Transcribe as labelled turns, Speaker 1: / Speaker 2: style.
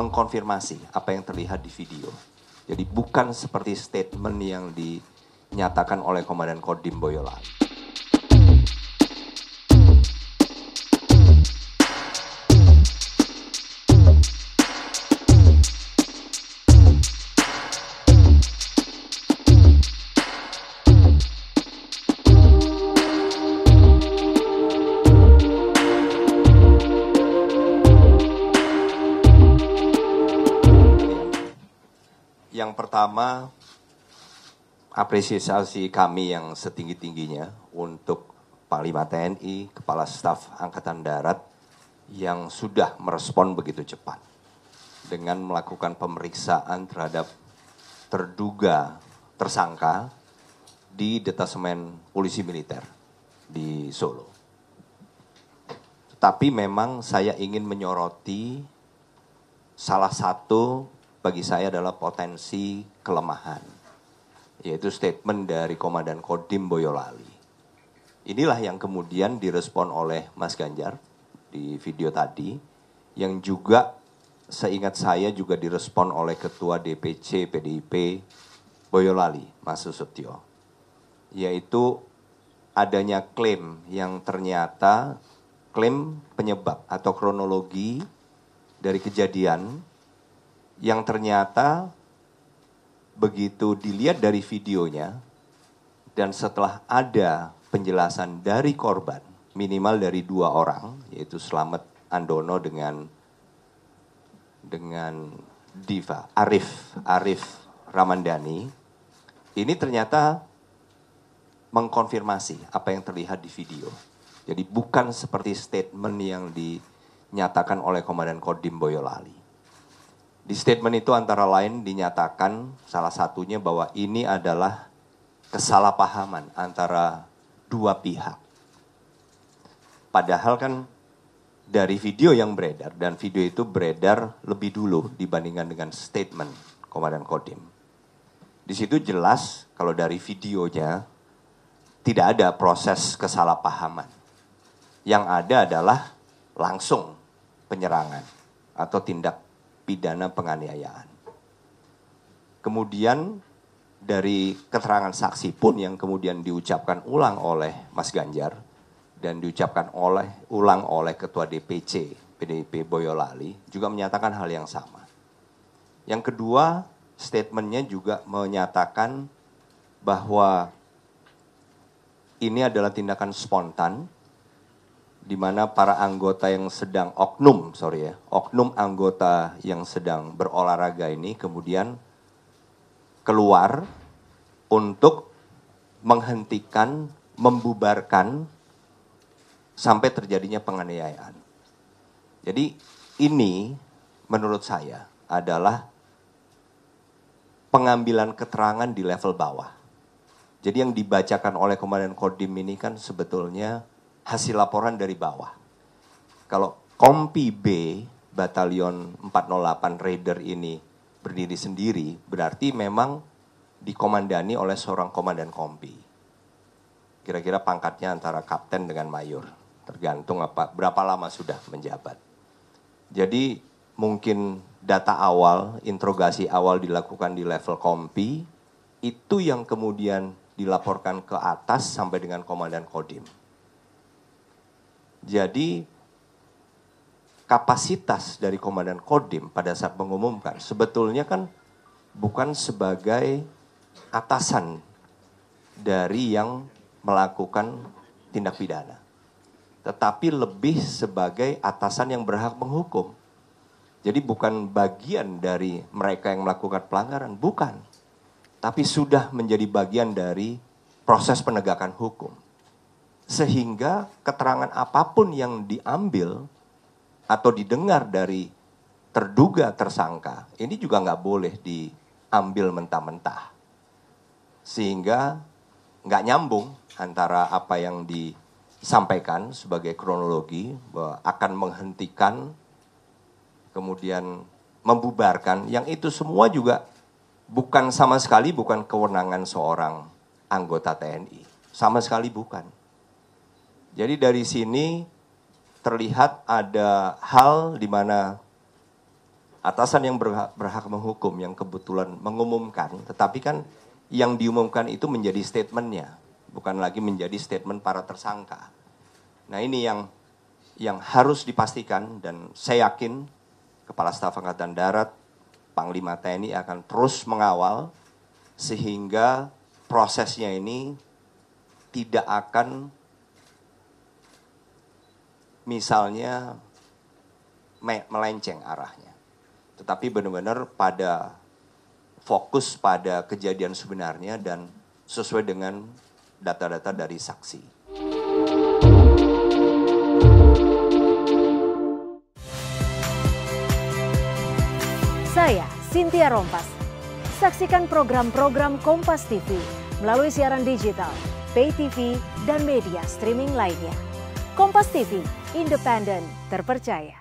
Speaker 1: mengkonfirmasi apa yang terlihat di video. Jadi bukan seperti statement yang dinyatakan oleh Komandan Kodim Boyolali. Yang pertama, apresiasi kami yang setinggi-tingginya untuk Panglima TNI, Kepala Staf Angkatan Darat yang sudah merespon begitu cepat dengan melakukan pemeriksaan terhadap terduga tersangka di Detasemen Polisi Militer di Solo. Tapi memang saya ingin menyoroti salah satu bagi saya adalah potensi kelemahan, yaitu statement dari Komandan Kodim Boyolali. Inilah yang kemudian direspon oleh Mas Ganjar di video tadi, yang juga seingat saya juga direspon oleh Ketua DPC PDIP Boyolali, Mas Susetio, yaitu adanya klaim yang ternyata klaim penyebab atau kronologi dari kejadian yang ternyata begitu dilihat dari videonya dan setelah ada penjelasan dari korban minimal dari 2 orang, yaitu Slamet Andono dengan Diva Arif Ramandani, ini ternyata mengkonfirmasi apa yang terlihat di video. Jadi bukan seperti statement yang dinyatakan oleh Komandan Kodim Boyolali. Di statement itu antara lain dinyatakan salah satunya bahwa ini adalah kesalahpahaman antara 2 pihak. Padahal kan dari video yang beredar, dan video itu beredar lebih dulu dibandingkan dengan statement Komandan Kodim. Di situ jelas kalau dari videonya tidak ada proses kesalahpahaman. Yang ada adalah langsung penyerangan atau tindak pidana penganiayaan. Kemudian dari keterangan saksi pun yang kemudian diucapkan ulang oleh Mas Ganjar dan diucapkan ulang oleh Ketua DPC PDIP Boyolali juga menyatakan hal yang sama. Yang kedua, statementnya juga menyatakan bahwa ini adalah tindakan spontan di mana para anggota yang sedang oknum anggota yang sedang berolahraga ini kemudian keluar untuk menghentikan, membubarkan sampai terjadinya penganiayaan. Jadi ini menurut saya adalah pengambilan keterangan di level bawah. Jadi yang dibacakan oleh Komandan Kodim ini kan sebetulnya hasil laporan dari bawah. Kalau Kompi B, Batalion 408 Raider ini berdiri sendiri, berarti memang dikomandani oleh seorang komandan kompi. Kira-kira pangkatnya antara kapten dengan mayor, tergantung berapa lama sudah menjabat. Jadi mungkin data awal, interogasi awal dilakukan di level kompi, itu yang kemudian dilaporkan ke atas sampai dengan Komandan Kodim. Jadi kapasitas dari Komandan Kodim pada saat mengumumkan sebetulnya kan bukan sebagai atasan dari yang melakukan tindak pidana, tetapi lebih sebagai atasan yang berhak menghukum. Jadi bukan bagian dari mereka yang melakukan pelanggaran, bukan. Tapi sudah menjadi bagian dari proses penegakan hukum. Sehingga keterangan apapun yang diambil atau didengar dari terduga tersangka, ini juga nggak boleh diambil mentah-mentah. Sehingga nggak nyambung antara apa yang disampaikan sebagai kronologi, bahwa akan menghentikan, kemudian membubarkan, yang itu semua juga bukan sama sekali bukan kewenangan seorang anggota TNI. Sama sekali bukan. Jadi dari sini terlihat ada hal di mana atasan yang berhak menghukum yang kebetulan mengumumkan, tetapi kan yang diumumkan itu menjadi statementnya, bukan lagi menjadi statement para tersangka. Nah ini yang harus dipastikan, dan saya yakin Kepala Staf Angkatan Darat, Panglima TNI akan terus mengawal sehingga prosesnya ini tidak akan misalnya melenceng arahnya. Tetapi benar-benar fokus pada kejadian sebenarnya dan sesuai dengan data-data dari saksi.
Speaker 2: Saya Cynthia Rompas. Saksikan program-program Kompas TV melalui siaran digital, pay TV, dan media streaming lainnya. Kompas TV, independen, terpercaya.